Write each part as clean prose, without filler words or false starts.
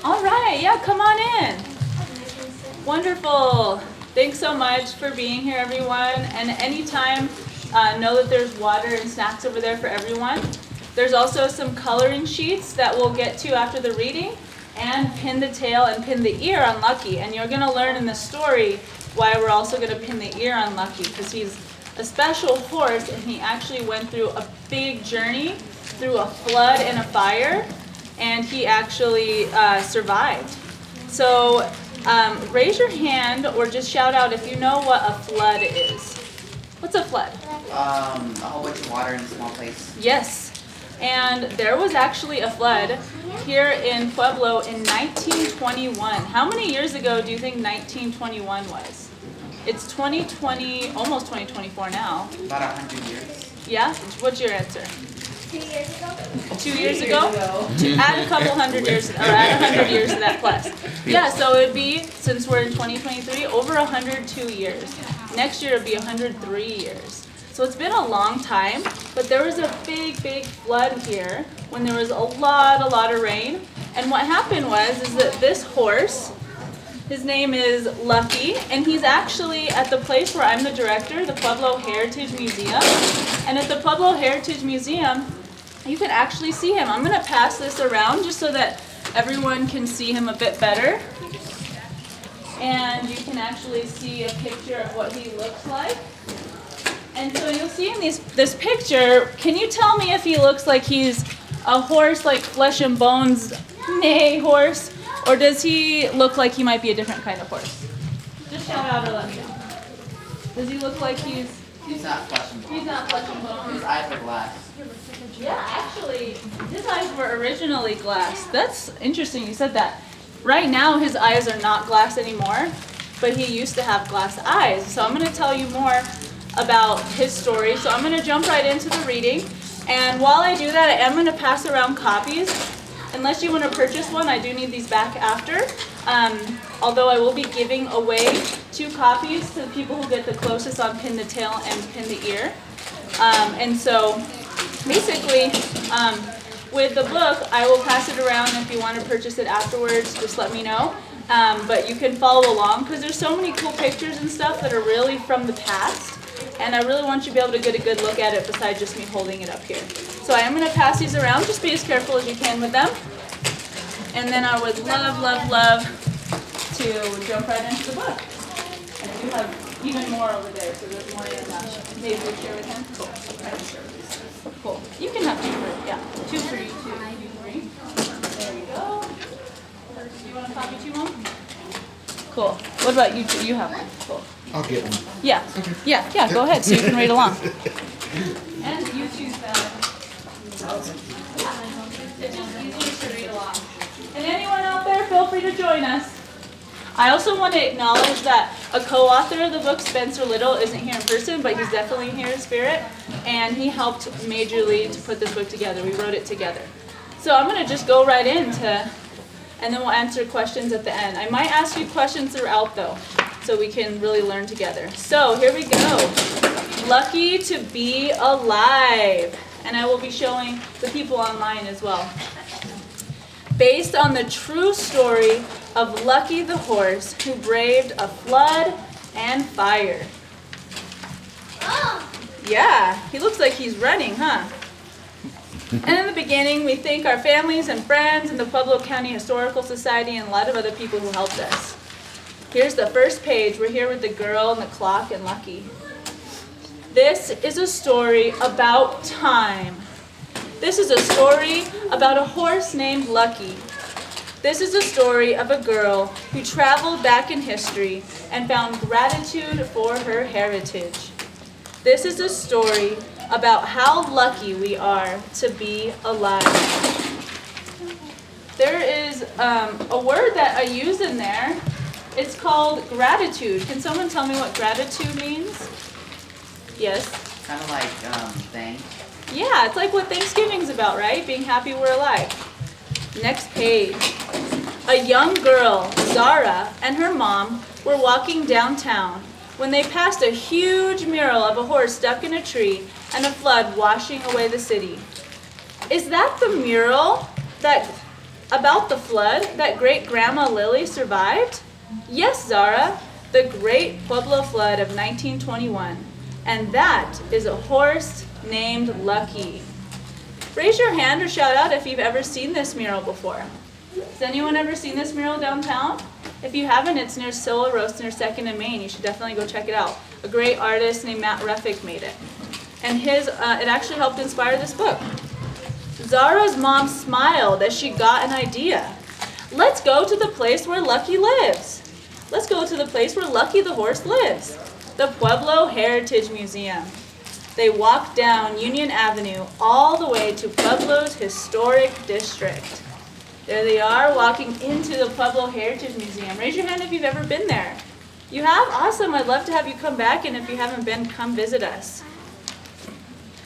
All right, yeah, come on in. Wonderful. Thanks so much for being here, everyone. And anytime, know that there's water and snacks over there for everyone. There's also some coloring sheets that we'll get to after the reading, and pin the tail and pin the ear on Lucky. And you're going to learn in the story why we're also going to pin the ear on Lucky, because he's a special horse and he actually went through a big journey through a flood and a fire, and he actually survived. So raise your hand or just shout out if you know what a flood is. What's a flood? A whole bunch of water in a small place. Yes. And there was actually a flood here in Pueblo in 1921. How many years ago do you think 1921 was? It's 2020, almost 2024 now. About 100 years. Yeah? What's your answer? 2 years ago. 2 years ago? Add a couple hundred years, or add 100 years to that plus. Yeah, so it would be, since we're in 2023, over 102 years. Next year it would be 103 years. So it's been a long time, but there was a big flood here when there was a lot of rain. And what happened is that this horse, his name is Lucky, and he's actually at the place where I'm the director, the Pueblo Heritage Museum. And at the Pueblo Heritage Museum, you can actually see him. I'm going to pass this around just so that everyone can see him a bit better. And you can actually see a picture of what he looks like. And so you'll see in this picture, can you tell me if he looks like he's a horse like flesh and bones, neigh horse, or does he look like he might be a different kind of horse? Just shout out or let me know. Does he look like he's not flesh and bone. He's not flesh and bone. His eyes are glass. Yeah, actually, his eyes were originally glass. That's interesting you said that. Right now, his eyes are not glass anymore, but he used to have glass eyes. So I'm going to tell you more about his story. So I'm going to jump right into the reading. And while I do that, I am going to pass around copies. Unless you want to purchase one, I do need these back after. Although I will be giving away 2 copies to the people who get the closest on Pin the Tail and Pin the Ear. And so basically, with the book, I will pass it around. If you want to purchase it afterwards, just let me know. But you can follow along because there's so many cool pictures and stuff that are really from the past. And I really want you to be able to get a good look at it besides just me holding it up here. So I am going to pass these around. Just be as careful as you can with them. And then I would love to jump right into the book. I do have even more over there, so there's more in that. Maybe we'll share with him. Cool. Okay. Cool. You can have 2 for, yeah, 2 for you, 2 for you, 3. There we go. Do you want to copy 2, Mom? Cool. What about you 2? You have one. Cool. I'll get one. Yeah. Yeah, go ahead so you can read along. And you choose that. It's just easier to read along. And anyone out there, feel free to join us. I also want to acknowledge that a co-author of the book, Spencer Little, isn't here in person, but he's definitely here in spirit. And he helped majorly to put this book together. We wrote it together. So I'm going to just go right into, and then we'll answer questions at the end. I might ask you questions throughout, though, so we can really learn together. So here we go. Lucky to be alive. And I will be showing the people online as well. Based on the true story of Lucky the horse who braved a flood and fire. Yeah, he looks like he's running, huh? And in the beginning, we thank our families and friends and the Pueblo County Historical Society and a lot of other people who helped us. Here's the first page. We're here with the girl and the clock and Lucky. This is a story about time. This is a story about a horse named Lucky. This is a story of a girl who traveled back in history and found gratitude for her heritage. This is a story about how lucky we are to be alive. There is a word that I use in there. It's called gratitude. Can someone tell me what gratitude means? Yes? Kind of like thank. Yeah, it's like what Thanksgiving's about, right? Being happy we're alive. Next page. A young girl, Zara, and her mom were walking downtown when they passed a huge mural of a horse stuck in a tree and a flood washing away the city. Is that the mural that About the flood that great-grandma Lily survived? Yes, Zara, the Great Pueblo Flood of 1921. And that is a horse named Lucky. Raise your hand or shout out if you've ever seen this mural before. Has anyone ever seen this mural downtown? If you haven't, it's near Silla Roast near 2nd and Main. You should definitely go check it out. A great artist named Matt Reffick made it. And it actually helped inspire this book. Zara's mom smiled as she got an idea. Let's go to the place where Lucky lives. Let's go to the place where Lucky the horse lives. The Pueblo Heritage Museum. They walked down Union Avenue all the way to Pueblo's historic district. There they are, walking into the Pueblo Heritage Museum. Raise your hand if you've ever been there. You have? Awesome. I'd love to have you come back, and if you haven't been, come visit us.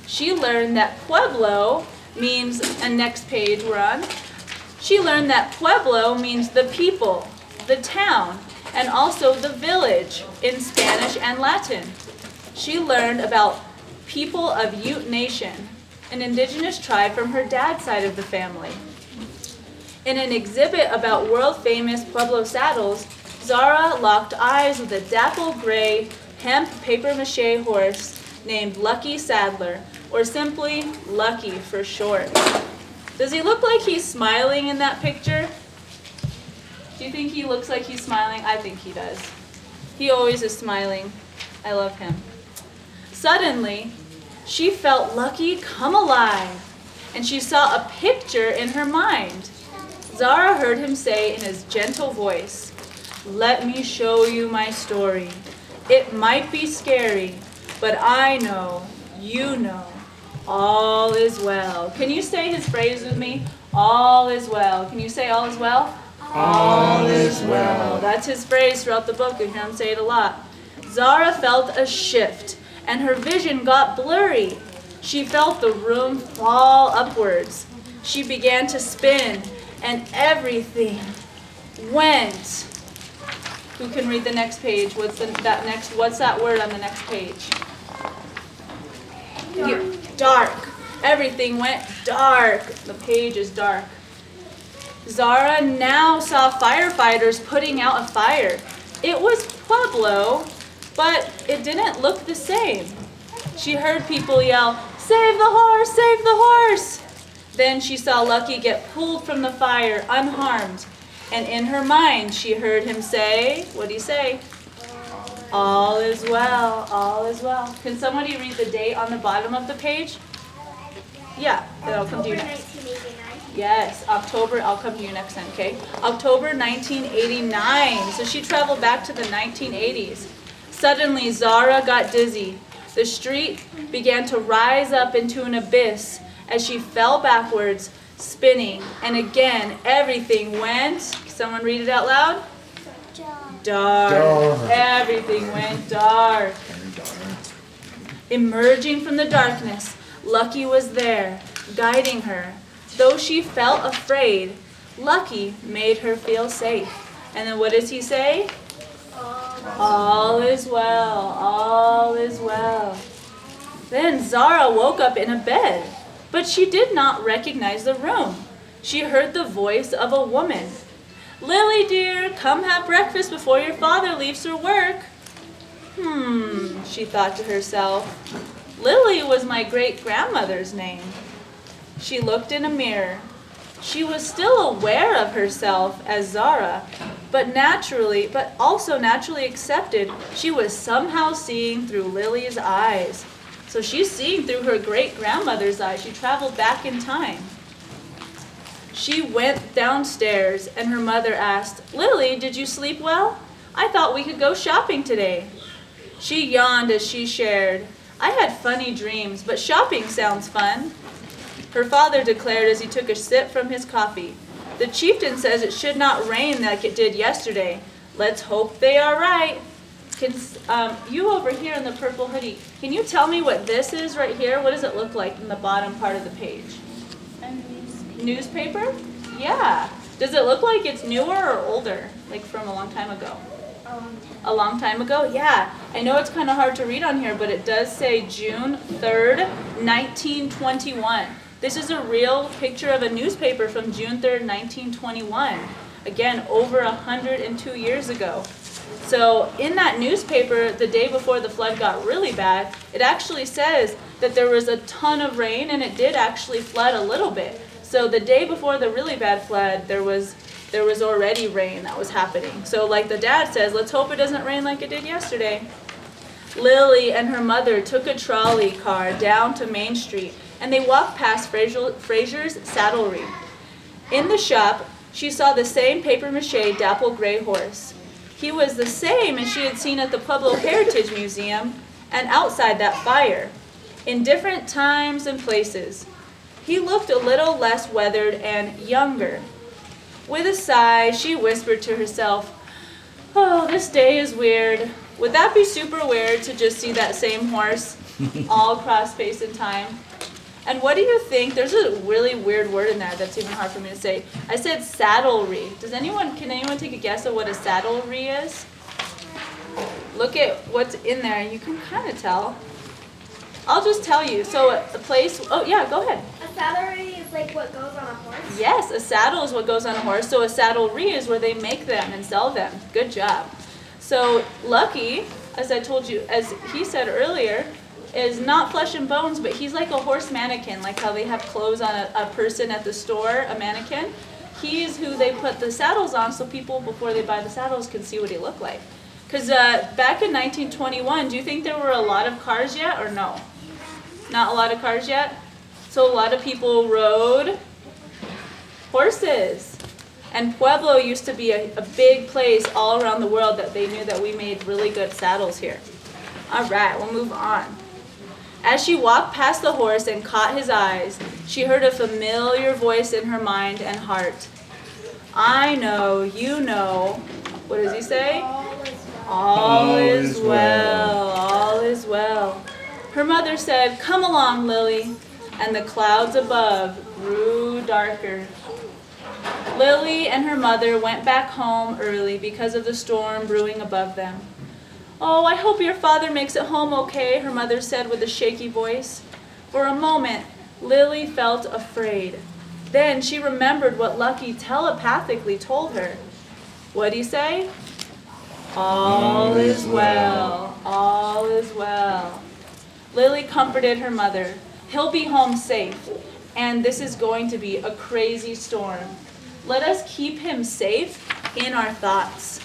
She learned that Pueblo means, and next page we're on, she learned that Pueblo means the people, the town, and also the village in Spanish and Latin. She learned about people of Ute Nation, an indigenous tribe from her dad's side of the family. In an exhibit about world-famous Pueblo saddles, Zara locked eyes with a dapple gray hemp papier-mâché horse named Lucky Saddler, or simply Lucky for short. Does he look like he's smiling in that picture? Do you think he looks like he's smiling? I think he does. He always is smiling. I love him. Suddenly, she felt Lucky come alive, and she saw a picture in her mind. Zara heard him say in his gentle voice, "Let me show you my story. It might be scary, but I know, you know, all is well." Can you say his phrase with me? All is well. Can you say all is well? All is well. That's his phrase throughout the book. You hear him say it a lot. Zara felt a shift, and her vision got blurry. She felt the room fall upwards. She began to spin, and everything went. Who can read the next page? What's that word on the next page? Dark. Everything went dark. The page is dark. Zara now saw firefighters putting out a fire. It was Pueblo, but it didn't look the same. She heard people yell, "Save the horse! Save the horse!" Then she saw Lucky get pulled from the fire unharmed. And in her mind, she heard him say, what did he say? All is well, all is well. Can somebody read the date on the bottom of the page? Yeah, then I'll come to you next. 1989. Yes, October, I'll come to you next time, okay? October 1989. So she traveled back to the 1980s. Suddenly, Zara got dizzy. The street began to rise up into an abyss as she fell backwards, spinning. And again, everything went, someone read it out loud? Dark. Everything went dark. Emerging from the darkness, Lucky was there, guiding her. Though she felt afraid, Lucky made her feel safe. And then what does he say? All is well, all is well. Then Zara woke up in a bed, but she did not recognize the room. She heard the voice of a woman. "Lily, dear, come have breakfast before your father leaves for work." She thought to herself. Lily was my great-grandmother's name. She looked in a mirror. She was still aware of herself as Zara, but also naturally accepted she was somehow seeing through Lily's eyes. So she's seeing through her great-grandmother's eyes. She traveled back in time. She went downstairs, and her mother asked, "Lily, did you sleep well? I thought we could go shopping today." She yawned as she shared, "I had funny dreams, but shopping sounds fun." Her father declared as he took a sip from his coffee, "The chieftain says it should not rain like it did yesterday. Let's hope they are right." You over here in the purple hoodie, can you tell me what this is right here? What does it look like in the bottom part of the page? Newspaper? Yeah. Does it look like it's newer or older, like from a long time ago? A long time ago? Yeah. I know it's kind of hard to read on here, but it does say June 3rd, 1921. This is a real picture of a newspaper from June 3rd, 1921. Again, over 102 years ago. So in that newspaper, the day before the flood got really bad, it actually says that there was a ton of rain and it did actually flood a little bit. So the day before the really bad flood, there was already rain that was happening. So like the dad says, let's hope it doesn't rain like it did yesterday. Lily and her mother took a trolley car down to Main Street and they walked past Fraser's saddlery. In the shop, she saw the same papier-mâché dapple gray horse. He was the same as she had seen at the Pueblo Heritage Museum and outside that fire, in different times and places. He looked a little less weathered and younger. With a sigh, she whispered to herself, "Oh, this day is weird. Would that be super weird to just see that same horse all across space and time?" And what do you think? There's a really weird word in there that's even hard for me to say. I said saddlery. Can anyone take a guess at what a saddlery is? Look at what's in there. You can kind of tell. I'll just tell you. So a place, oh yeah, go ahead. A saddlery is like what goes on a horse? Yes, a saddle is what goes on a horse. So a saddlery is where they make them and sell them. Good job. So Lucky, as I told you, as he said earlier, is not flesh and bones, but he's like a horse mannequin, like how they have clothes on a person at the store, a mannequin. He's who they put the saddles on so people, before they buy the saddles, can see what he looked like. Because back in 1921, do you think there were a lot of cars yet or no? Not a lot of cars yet? So a lot of people rode horses. And Pueblo used to be a big place all around the world that they knew that we made really good saddles here. All right, we'll move on. As she walked past the horse and caught his eyes, she heard a familiar voice in her mind and heart. "I know, you know." What does he say? All is well, all is well. Her mother said, "Come along, Lily," and the clouds above grew darker. Lily and her mother went back home early because of the storm brewing above them. "Oh, I hope your father makes it home okay," her mother said with a shaky voice. For a moment, Lily felt afraid. Then she remembered what Lucky telepathically told her. What'd he say? All is well, all is well. Lily comforted her mother. He'll be home safe, and this is going to be a crazy storm. Let us keep him safe in our thoughts.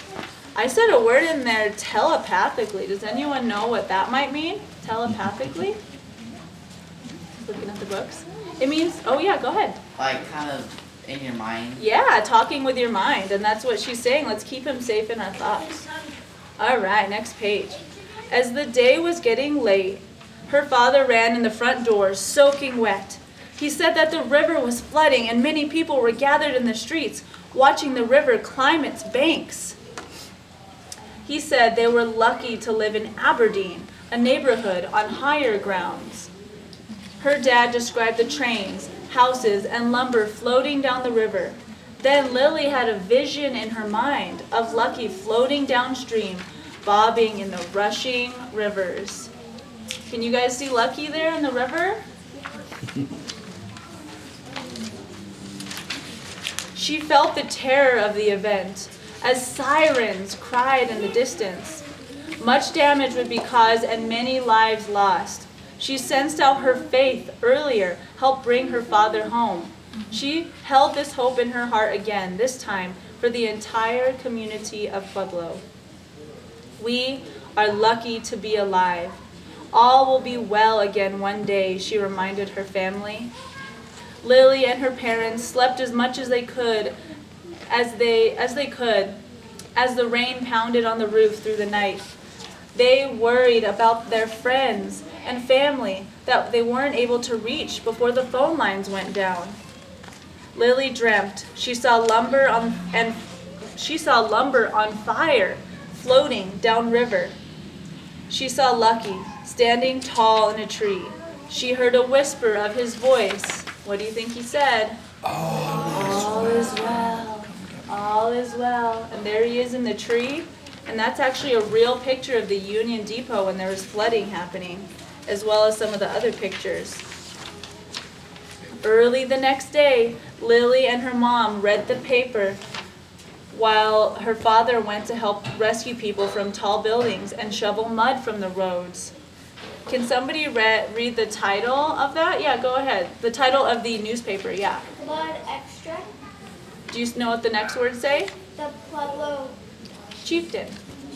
I said a word in there, telepathically. Does anyone know what that might mean? Telepathically? Looking at the books. It means, oh yeah, go ahead. Like kind of in your mind. Yeah, talking with your mind. And that's what she's saying. Let's keep him safe in our thoughts. All right, next page. As the day was getting late, her father ran in the front door, soaking wet. He said that the river was flooding and many people were gathered in the streets, watching the river climb its banks. He said they were lucky to live in Aberdeen, a neighborhood on higher grounds. Her dad described the trains, houses, and lumber floating down the river. Then Lily had a vision in her mind of Lucky floating downstream, bobbing in the rushing rivers. Can you guys see Lucky there in the river? She felt the terror of the event as sirens cried in the distance. Much damage would be caused and many lives lost. She sensed how her faith earlier helped bring her father home. She held this hope in her heart again, this time for the entire community of Pueblo. We are lucky to be alive. All will be well again one day, she reminded her family. Lily and her parents slept as much as they could, as the rain pounded on the roof through the night. They worried about their friends and family that they weren't able to reach before the phone lines went down. Lily dreamt she saw lumber on fire floating downriver. She saw Lucky standing tall in a tree. She heard a whisper of his voice. What do you think he said? All is well. All is well. And there he is in the tree. And that's actually a real picture of the Union Depot when there was flooding happening, as well as some of the other pictures. Early the next day, Lily and her mom read the paper while her father went to help rescue people from tall buildings and shovel mud from the roads. Can somebody read the title of that? Yeah, go ahead. The title of the newspaper, yeah. Blood extra. Do you know what the next words say? The Pueblo Chieftain.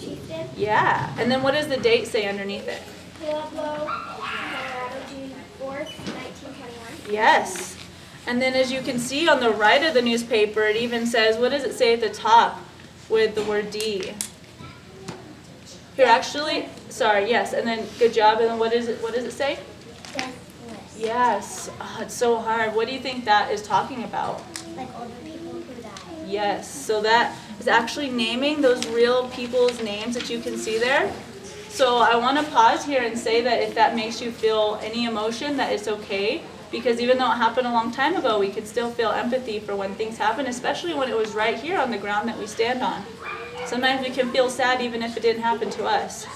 chieftain. Yeah. And then what does the date say underneath it? Pueblo, Colorado, June 4th, 1921. Yes. And then as you can see on the right of the newspaper, it even says, what does it say at the top with the word D? Here, actually, sorry, yes. And then good job. And then what does it say? Deathless. Yes. Oh, it's so hard. What do you think that is talking about? Like all the people who died. Yes. So that is actually naming those real people's names that you can see there. So I want to pause here and say that if that makes you feel any emotion, that it's okay. Because even though it happened a long time ago, we could still feel empathy for when things happen, especially when it was right here on the ground that we stand on. Sometimes we can feel sad even if it didn't happen to us.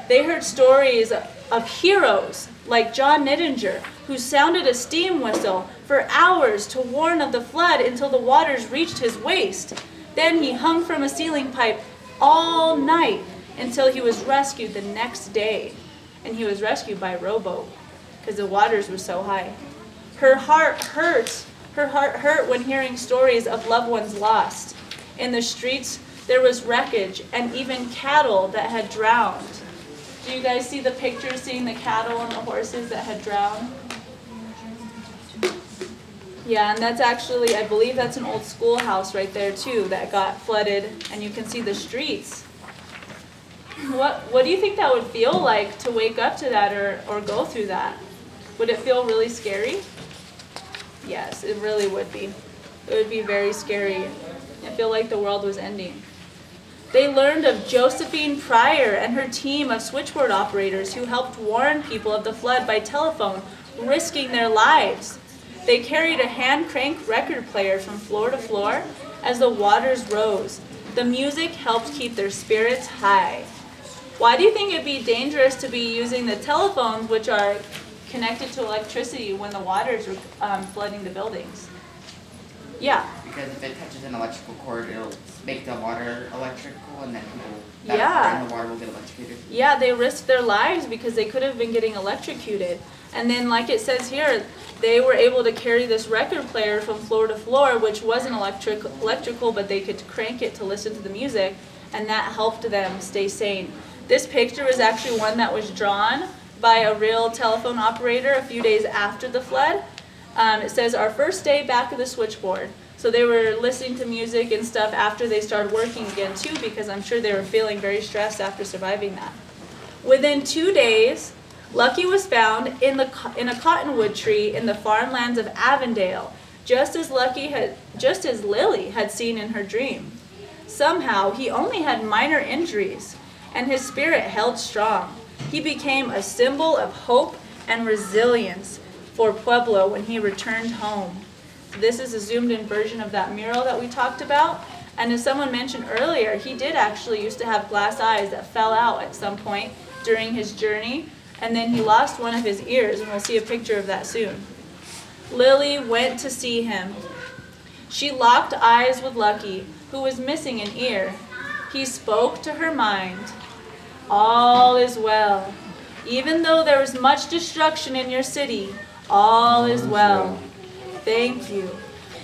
They heard stories of heroes like John Nittinger, who sounded a steam whistle for hours to warn of the flood until the waters reached his waist. Then he hung from a ceiling pipe all night until he was rescued the next day. And he was rescued by a rowboat because the waters were so high. Her heart hurt. Her heart hurt when hearing stories of loved ones lost. In the streets, there was wreckage and even cattle that had drowned. Do you guys see the pictures, seeing the cattle and the horses that had drowned? Yeah, and that's actually, I believe that's an old schoolhouse right there too that got flooded, and you can see the streets. What do you think that would feel like to wake up to that or go through that? Would it feel really scary? Yes, it really would be. It would be very scary. I feel like the world was ending. They learned of Josephine Pryor and her team of switchboard operators who helped warn people of the flood by telephone, risking their lives. They carried a hand-crank record player from floor to floor as the waters rose. The music helped keep their spirits high. Why do you think it'd be dangerous to be using the telephones, which are connected to electricity, when the waters are flooding the buildings? Yeah. Because if it touches an electrical cord, it'll make the water electrical, and then people Yeah. that are in the water will get electrocuted. Yeah, they risked their lives because they could have been getting electrocuted. And then, like it says here, they were able to carry this record player from floor to floor, which wasn't electrical, but they could crank it to listen to the music, and that helped them stay sane. This picture is actually one that was drawn by a real telephone operator a few days after the flood. It says, our first day back at the switchboard. So they were listening to music and stuff after they started working again too, because I'm sure they were feeling very stressed after surviving that. Within 2 days, Lucky was found in a cottonwood tree in the farmlands of Avondale, just as Lily had seen in her dream. Somehow, he only had minor injuries, and his spirit held strong. He became a symbol of hope and resilience for Pueblo when he returned home. This is a zoomed-in version of that mural that we talked about. And as someone mentioned earlier, he did actually used to have glass eyes that fell out at some point during his journey. And then he lost one of his ears, and we'll see a picture of that soon. Lily went to see him. She locked eyes with Lucky, who was missing an ear. He spoke to her mind. All is well. Even though there is much destruction in your city, all is well. Thank you.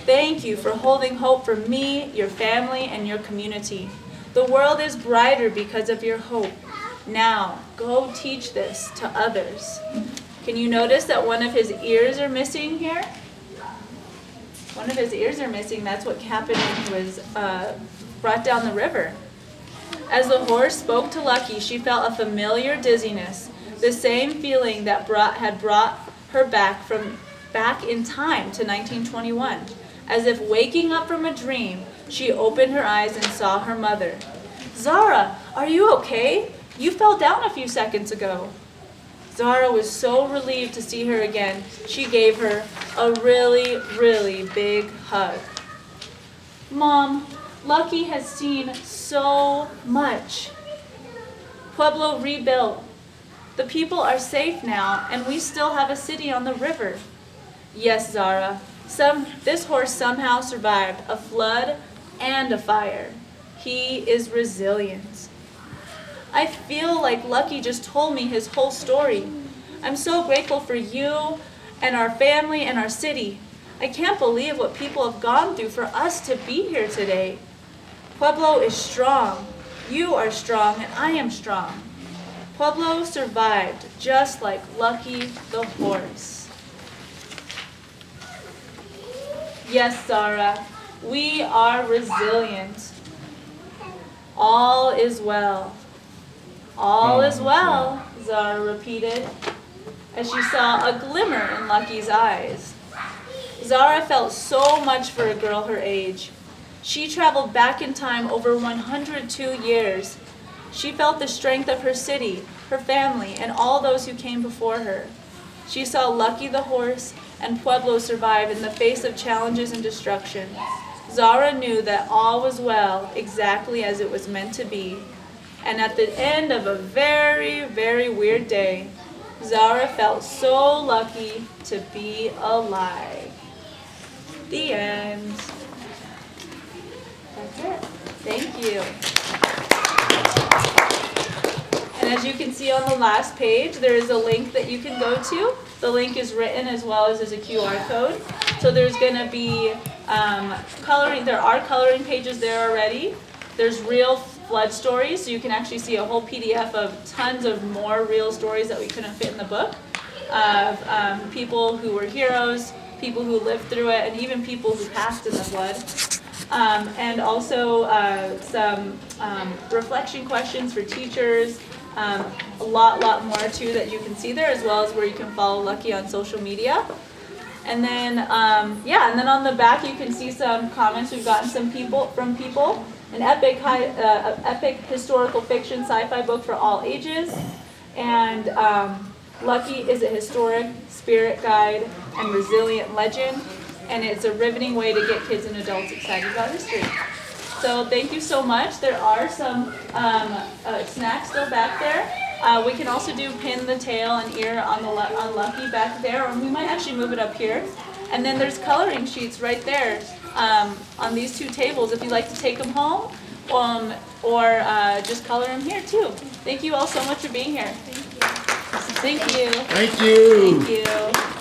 Thank you for holding hope for me, your family, and your community. The world is brighter because of your hope. Now, go teach this to others. Can you notice that one of his ears are missing here? One of his ears are missing. That's what happened when he was brought down the river. As the horse spoke to Lucky, she felt a familiar dizziness, the same feeling that had brought her back in time to 1921. As if waking up from a dream, she opened her eyes and saw her mother. Zara, are you okay? You fell down a few seconds ago. Zara was so relieved to see her again. She gave her a really, really big hug. Mom, Lucky has seen so much. Pueblo rebuilt. The people are safe now, and we still have a city on the river. Yes, Zara. This horse somehow survived a flood and a fire. He is resilient. I feel like Lucky just told me his whole story. I'm so grateful for you and our family and our city. I can't believe what people have gone through for us to be here today. Pueblo is strong. You are strong and I am strong. Pueblo survived just like Lucky the horse. Yes, Zara, we are resilient. All is well. All is well, Zara repeated, as she saw a glimmer in Lucky's eyes. Zara felt so much for a girl her age. She traveled back in time over 102 years. She felt the strength of her city, her family, and all those who came before her. She saw Lucky the horse and Pueblo survive in the face of challenges and destruction. Zara knew that all was well, exactly as it was meant to be. And at the end of a very, very weird day, Zara felt so lucky to be alive. The end. That's it. Thank you. And as you can see on the last page, there is a link that you can go to. The link is written as well as a QR code. So there's going to be coloring. There are coloring pages there already. There's real flood stories, so you can actually see a whole PDF of tons of more real stories that we couldn't fit in the book of people who were heroes, people who lived through it, and even people who passed in the flood. And also some reflection questions for teachers, a lot more too that you can see there, as well as where you can follow Lucky on social media. And then, and then on the back you can see some comments we've gotten from people. An epic historical fiction sci-fi book for all ages. And Lucky is a historic spirit guide and resilient legend. And it's a riveting way to get kids and adults excited about history. So thank you so much. There are some snacks still back there. We can also do pin the tail and ear on Lucky back there, or we might actually move it up here. And then there's coloring sheets right there on these two tables if you'd like to take them home, or just color them here too. Thank you all so much for being here. Thank you. Thank you. Thank you.